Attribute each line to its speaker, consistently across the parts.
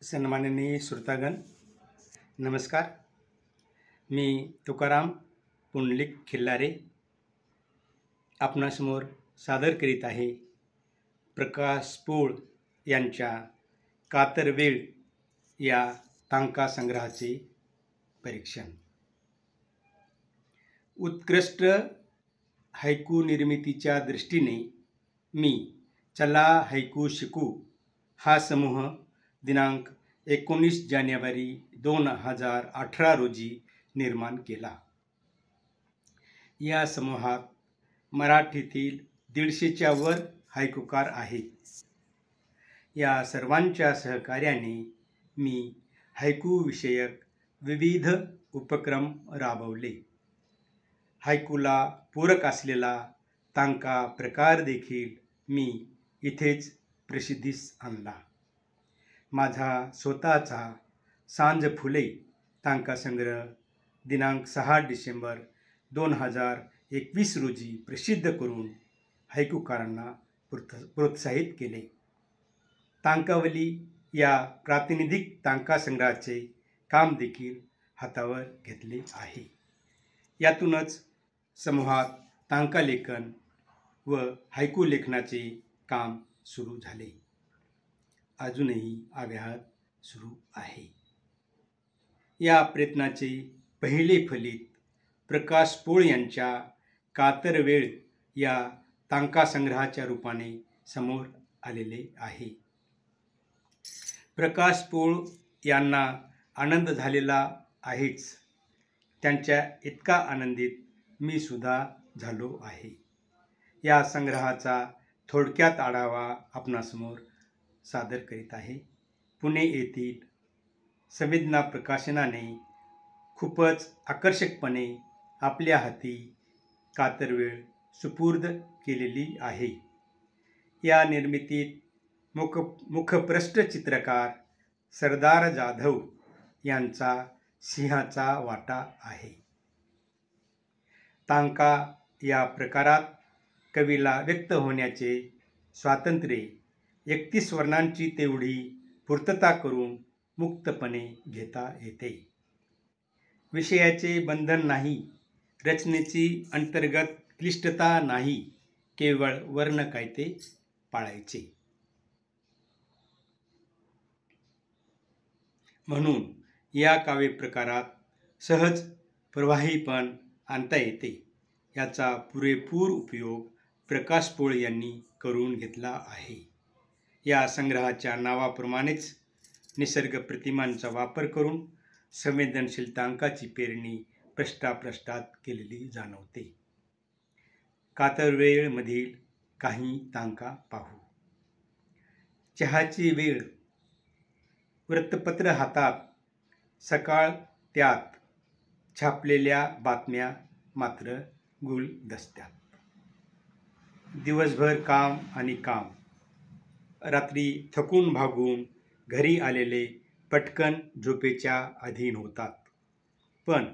Speaker 1: सन्माननीय श्रोतागण, नमस्कार. मी तुकाराम पुंडलिक खिल्लारे आपणासमोर सादर करीत आहे प्रकाश पोळ यांच्या कातरवेळ या तांका संग्रहाचे परीक्षण. उत्कृष्ट हायकू निर्मितीच्या दृष्टीने मी चला हायकू शिकू हा समूह दिनांक 19 जानेवारी 2018 रोजी निर्माण केला. या समूहात मराठीतील 150च्या वर हायकूकार आहेत. या सर्वांच्या सहकार्याने मी हायकू विषयक विविध उपक्रम राबवले. हायकूला पूरक असलेला तांका प्रकार देखील मी इथेच प्रसिद्धीस आणला. माझा स्वतःचा सांज फुले तांका संग्रह दिनांक 6 डिसेंबर 2021 रोजी प्रसिद्ध करून हायकूकारांना प्रोत्साहित केले. तांकावली या प्रातिनिधिक तांका संग्रहाचे काम देखील हातावर घेतले आहे. यातूनच समूहात तांका लेखन व हायकू लेखनाचे काम सुरू झाले. अजूनही अव्याहत सुरू आहे. या प्रयत्नाचे पहिले फलित प्रकाश पोळ यांच्या कातरवेळ या तांका संग्रहाच्या रूपाने समोर आलेले आहे. प्रकाश पोळ यांना आनंद झालेला आहेच, त्यांच्या इतका आनंदित मी सुद्धा झालो आहे. या संग्रहाचा थोडक्यात आढावा आपणासमोर सादर करीत आहे. पुणे येथील संवेदना प्रकाशनाने खूपच आकर्षकपणे आपल्या हाती कातरवेळ सुपूर्द केलेली आहे. या निर्मितीत मुखपृष्ठ चित्रकार सरदार जाधव यांचा सिंहाचा वाटा आहे. तांका या प्रकारात कवीला व्यक्त होण्याचे स्वातंत्र्य 31 वर्णांची तेवढी पूर्तता करून मुक्तपणे घेता येते. विषयाचे बंधन नाही, रचनेची अंतर्गत क्लिष्टता नाही, केवळ वर्ण कायते पाळायचे. म्हणून या काव्यप्रकारात सहज प्रवाहीपण आणता येते. याचा पुरेपूर उपयोग प्रकाश पोळ यांनी करून घेतला आहे. या संग्रहाच्या नावाप्रमाणेच निसर्ग प्रतिमांचा वापर करून संवेदनशील तांकाची पेरणी प्रष्ठाप्रष्ठात केलेली जाणवते. कातरवेळमधील काही तांका पाहू. चहाची वेळ. वृत्तपत्र हातात. सकाळ. त्यात छापलेल्या बातम्या मात्र गुलदस्त्यात. दिवसभर काम आणि काम. रात्री थकून भागून घरी आलेले पटकन झोपेच्या अधीन होतात. पण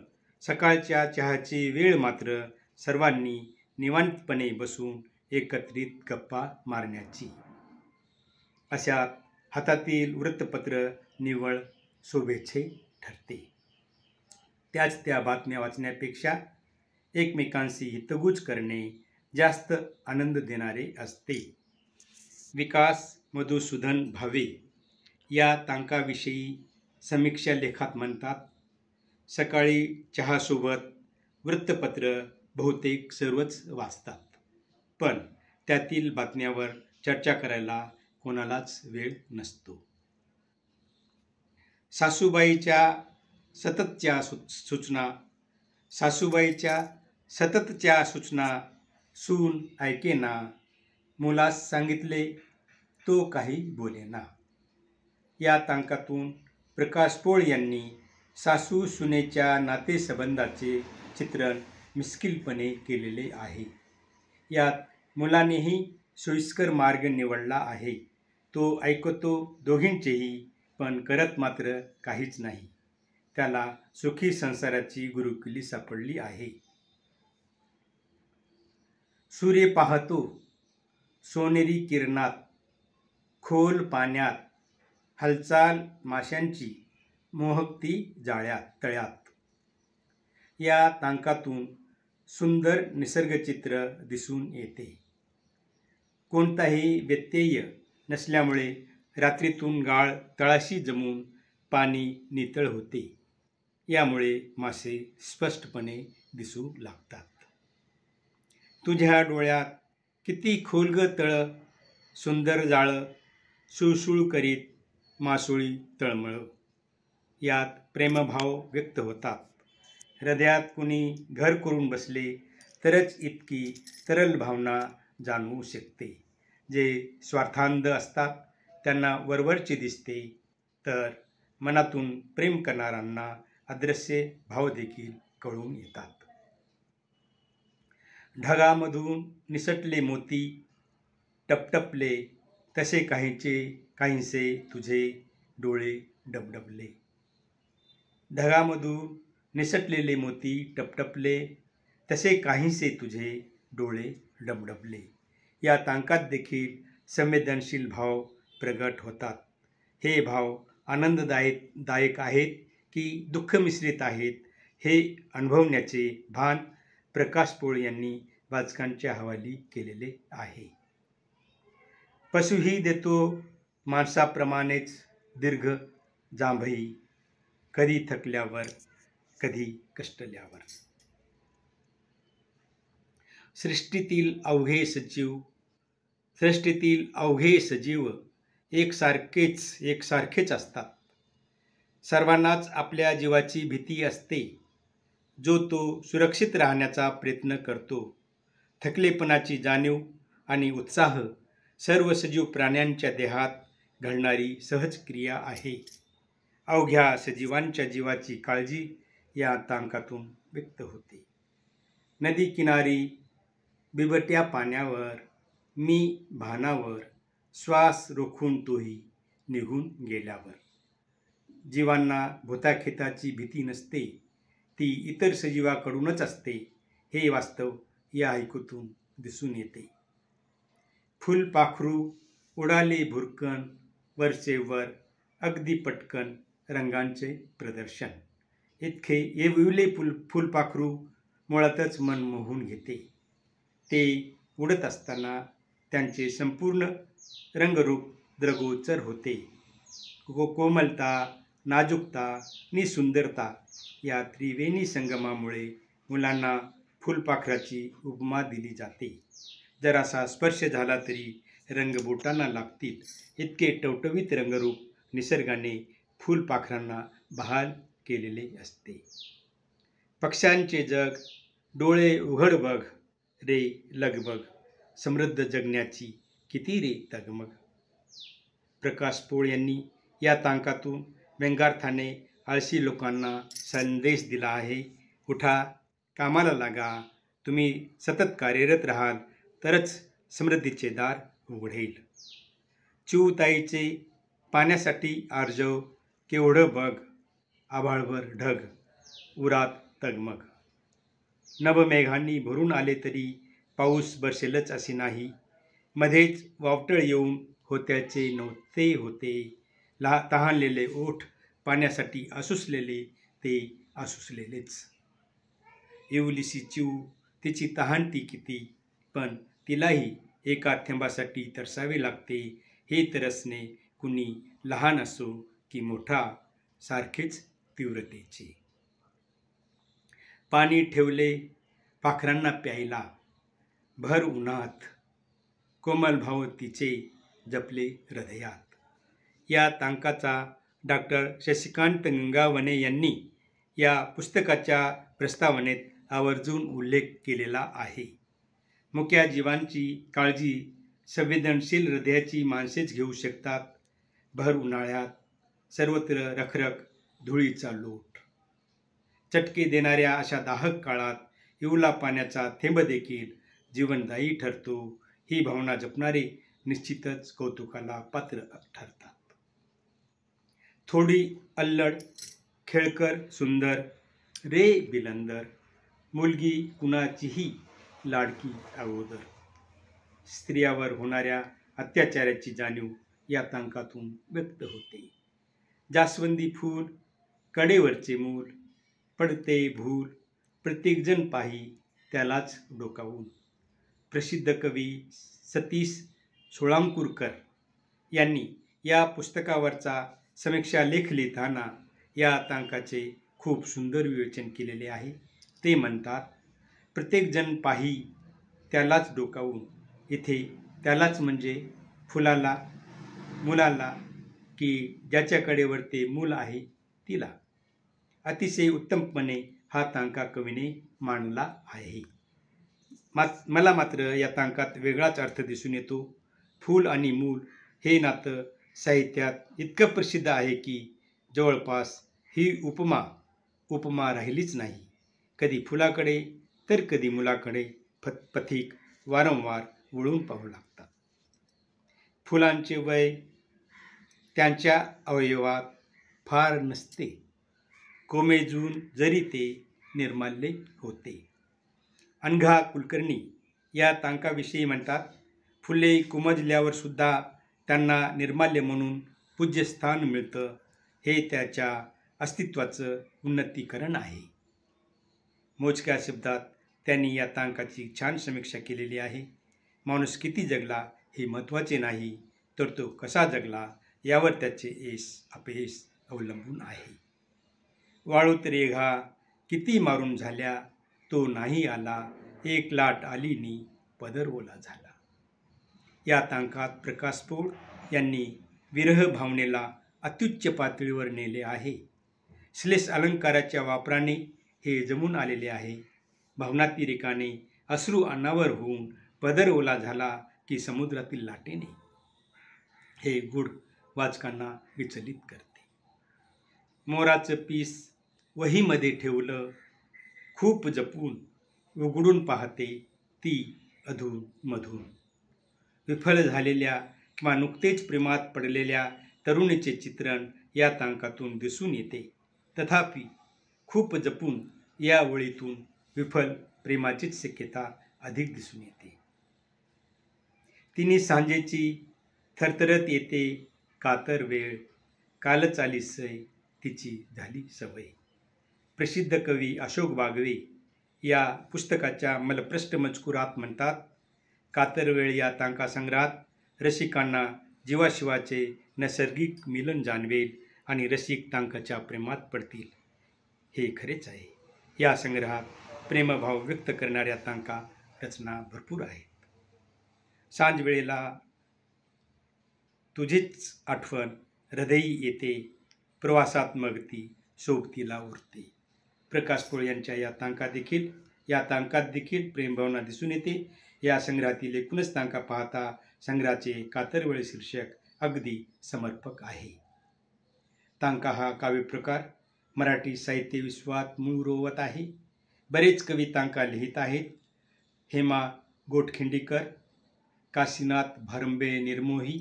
Speaker 1: सकाळच्या चहाची वेळ मात्र सर्वांनी निवांतपणे बसून एकत्रित गप्पा मारण्याची. अशात हातातील वृत्तपत्र निव्वळ शोभेचे ठरते. त्या बातम्या वाचण्यापेक्षा एकमेकांशी हितगुज करणे जास्त आनंद देणारे असते. विकास मधुसूदन भावे या तांकाविषयी समीक्षा लेखात म्हणतात, सकाळी चहासोबत वृत्तपत्र बहुतेक सर्वच वाचतात, पण त्यातील बातम्यावर चर्चा करायला कोणालाच वेळ नसतो. सासूबाईच्या सततच्या सूचना सून ऐकेना, मुलास सांगितले तो काही बोलेना. या तांकातून प्रकाश पोळ यांनी सासू सुनेच्या नातेसंबंधाचे चित्रण मिश्किलपणे केलेले आहे. यात मुलानेही सोयीस्कर मार्ग निवडला आहे. तो ऐकतो दोघींचेही, पण करत मात्र काहीच नाही. त्याला सुखी संसाराची गुरुकिल्ली सापडली आहे. सूर्य पाहतो सोनेरी किरणात, खोल पाण्यात हालचाल माशांची मोहकती तळ्यात. या तांकातून सुंदर निसर्गचित्र दिसून येते. कोणताही व्यत्यय नसल्यामुळे रात्रीतून गाळ तळाशी जमून पाणी नितळ होते. यामुळे मासे स्पष्टपणे दिसू लागतात. तुझ्या डोळ्यात किती खोलग तळ, सुंदर जाळं, सुळसुळ करीत मासोळी तळमळ. यात प्रेमभाव व्यक्त होतात. हृदयात कुणी घर करून बसले तरच इतकी तरल भावना जाणवू शकते. जे स्वार्थांध असतात त्यांना वरवरचे दिसते, तर मनातून प्रेम करणाऱ्यांना अदृश्य भाव देखील कळून येतात. ढगामधून निसटले मोती टपटपले, तसे काहींचे तुझे डोळे डबडबले. ढगामधून निसटलेले मोती टपटपले, तसे काहींचे तुझे डोळे डबडबले. या तांकात देखील संवेदनशील भाव प्रगट होतात. हे भाव आनंददायक आहेत की दुःख मिश्रित आहेत, हे अनुभवण्याचे भान प्रकाश पोळ यांनी वाचकांच्या हवाली केलेले आहे. पशुही देतो माणसाप्रमाणेच दीर्घ जांभई, कधी थकल्यावर, कधी कष्टल्यावर. सृष्टीतील अवघे सजीव एकसारखेच असतात. सर्वांनाच आपल्या जीवाची भीती असते. जो तो सुरक्षित राहण्याचा प्रयत्न करतो. थकलेपणाची जाणीव आणि उत्साह सर्व सजीव प्राण्यांच्या देहात घडणारी सहज क्रिया आहे. अवघ्या सजीवांच्या जीवाची काळजी या तांकातून व्यक्त होते. नदी किनारी बिबट्या पाण्यावर, मी भानावर, श्वास रोखून तोही निघून गेल्यावर. जीवांना भूताखेताची भीती नसते, ती इतर सजीवाकडूनच असते, हे वास्तव या ऐकूतून दिसून येते. फुलपाखरू उडाले भुरकन, वरचे वर, अगदी पटकन रंगांचे प्रदर्शन. इतके येविवले फुलपाखरू मुळातच मन मोहून घेते. ते उडत असताना त्यांचे संपूर्ण रंगरूप दृग्गोचर होते. कोमलता, नाजूकता नि सुंदरता या त्रिवेणी संगमामुळे मुलांना फुलपाखराची उपमा दिली जाते. जरासा स्पर्श झाला तरी रंग बोटांना लागतील, इतके टवटवीत रंगरूप निसर्गाने फुलपाखरांना बहाल केलेले असते. पक्ष्यांचे जग डोळे उघड बघ रे लगबग, समृद्ध जगण्याची किती रे तगमग. प्रकाश पोळ यांनी या तांकातून व्यंगार्थाने आळशी लोकांना संदेश दिला आहे. उठा, कामाला लागा. तुम्ही सतत कार्यरत राहाल तरच समृद्धीचे दार उघडेल. चिऊताईचे पाण्यासाठी आर्जव केवढं बघ, आभाळभर ढग, उरात तगमग. नभमेघांनी भरून आले तरी पाऊस बरसेलच असे नाही. मध्येच वावटळ येऊन होत्याचे नव्हते होते. तहानलेले ओठ पाण्यासाठी आसुसलेले ते आसुसलेलेच. येवलीसी चिऊ, तिची तहानती किती, पण तिलाही एका थेंबासाठी तरसावे लागते. हे तरसणे कुणी लहान असो की मोठा, सारखेच तीव्रतेचे. पाणी ठेवले पाखरांना प्यायला भर उन्हात, कोमल भाव तिचे जपले हृदयात. या तांकाचा डॉक्टर शशिकांत गंगावणे यांनी या पुस्तकाच्या प्रस्तावनेत आवर्जून उल्लेख केलेला आहे. मुक्या जीवांची काळजी संवेदनशील हृदयाची माणसेच घेऊ शकतात. भर उन्हाळ्यात सर्वत्र रखरख, धुळीचा लोट. चटके देणाऱ्या अशा दाहक काळात येवला पाण्याचा थेंब देखील जीवनदायी ठरतो. ही भावना जपणारे निश्चितच कौतुकाला पात्र ठरतात. थोडी अल्लड, खेळकर, सुंदर रे बिलंदर, मुलगी कुणाचीही लाडकी अगोदर. स्त्रियावर होणाऱ्या अत्याचाराची जाणीव या तांकातून व्यक्त होते. जास्वंदी फूल कडेवरचे मूल, पडते भूल प्रत्येकजण पाही त्यालाच डोकावून. प्रसिद्ध कवी सतीश सोळांकुरकर यांनी या पुस्तकावरचा समीक्षा लेख लिहिताना या तांकाचे खूप सुंदर विवेचन केलेले आहे. ते म्हणतात, प्रत्येकजण पाही त्यालाच डोकावून. इथे त्यालाच म्हणजे फुलाला, मुलाला, की ज्याच्याकडेवर ते मूल आहे तिला. अतिशय उत्तमपणे हा तांका कवीने मांडला आहे. मला मात्र या तांकात वेगळाच अर्थ दिसून येतो. फूल आणि मूल हे नातं साहित्यात इतकं प्रसिद्ध आहे की जवळपास ही उपमा राहिलीच नाही. कधी फुलाकडे तर कधी मुलाकडे पथिक वारंवार वळून पाहू लागतात. फुलांचे वय त्यांच्या अवयवात फार नसते, कोमेजून जरी ते निर्माल्य होते. अनघा कुलकर्णी या तांकाविषयी म्हणतात, फुले कुमजल्यावर सुद्धा त्यांना निर्माल्य म्हणून पूज्यस्थान मिळतं, हे त्याच्या अस्तित्वाचं उन्नतीकरण आहे. मोजक्या शब्दात त्यांनी या तांकाची छान समीक्षा केलेली आहे. माणूस किती जगला हे महत्त्वाचे नाही, तर तो कसा जगला यावर त्याचे यश अपयश अवलंबून आहे. वाळूत रेघा किती मारून झाल्या, तो नाही आला, एक लाट आली नी पदर ओला झाला. या तांकात प्रकाश पोळ यांनी विरह भावनेला अत्युच्च पातळीवर नेले आहे. श्लेष अलंकाराच्या वापराने हे जमून आलेले आहे. भावनातिरेकाने अश्रू अनावर होऊन पदर ओला झाला की समुद्रातील लाटेने. हे गुढ वाचकांना विचलित करते. मोराचं पीस वहीमध्ये ठेवलं, खूप जपून उघडून पाहते ती अधून मधून. विफल झालेल्या किंवा नुकतेच प्रेमात पडलेल्या तरुणीचे चित्रण या तांकातून दिसून येते. तथापि खूप जपून या ओळीतून विफल प्रेमाचीच शक्यता अधिक दिसून येते. तिन्ही सांजेची थरथरत येते कातर वेळ, कालच आली सय तिची झाली सवय. प्रसिद्ध कवी अशोक बागवे या पुस्तकाच्या मलप्रष्ट मजकुरात म्हणतात, कातर वेळ या तांका संग्रहात रसिकांना जीवाशिवाचे नैसर्गिक मिलन जाणवेल आणि रसिक तांकाच्या प्रेमात पडतील. हे खरेच आहे. या संग्रहात प्रेमभाव व्यक्त करणाऱ्या तांका रचना भरपूर आहेत. सांज वेळेला तुझीच आठवण हृदयी येते, प्रवासात मग ती सोबतीला उरते. प्रकाश पोळ यांच्या या तांकात देखील प्रेमभावना दिसून येते. या संग्रहातील एकूणच तांका पाहता संग्रहाचे कातरवेळ शीर्षक अगदी समर्पक आहे. तांका हा काव्यप्रकार मराठी साहित्य विश्वात मूळ रोवत आहे. बरेच कवी तांका लिहित आहेत. हेमा गोटखिंडीकर, काशीनाथ भारंबे निर्मोही,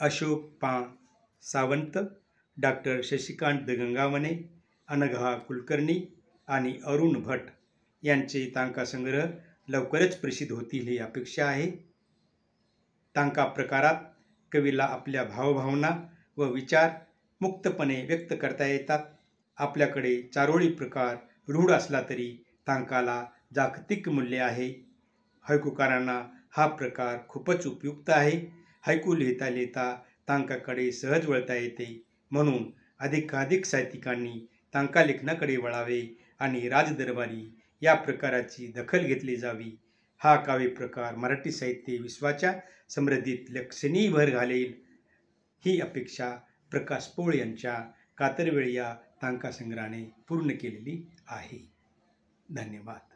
Speaker 1: अशोक पा. सावंत, डॉक्टर शशिकांत गंगावणे, अनघा कुलकर्णी आणि अरुण भट यांचे तांका संग्रह लवकरच प्रसिद्ध होतील ही अपेक्षा आहे. तांका प्रकारात कवीला आपल्या भावभावना व विचार मुक्तपणे व्यक्त करता येतात. आपल्याकडे चारोळी प्रकार रूढ असला तरी तांकाला जागतिक मूल्य आहे. हैकूकारांना हा प्रकार खूपच उपयुक्त आहे. हैकू लिहिता लिहिता तांकाकडे सहज वळता येते. म्हणून अधिकाधिक साहित्यिकांनी तांका लेखनाकडे वळावे आणि राजदरबारी या प्रकाराची दखल घेतली जावी. हा काव्यप्रकार मराठी साहित्य विश्वाच्या समृद्धीत लक्षणीय भर घालेल ही अपेक्षा प्रकाश पोळ यांच्या कातरवेळ या तांका संग्रहाने पूर्ण केलेली आहे. धन्यवाद.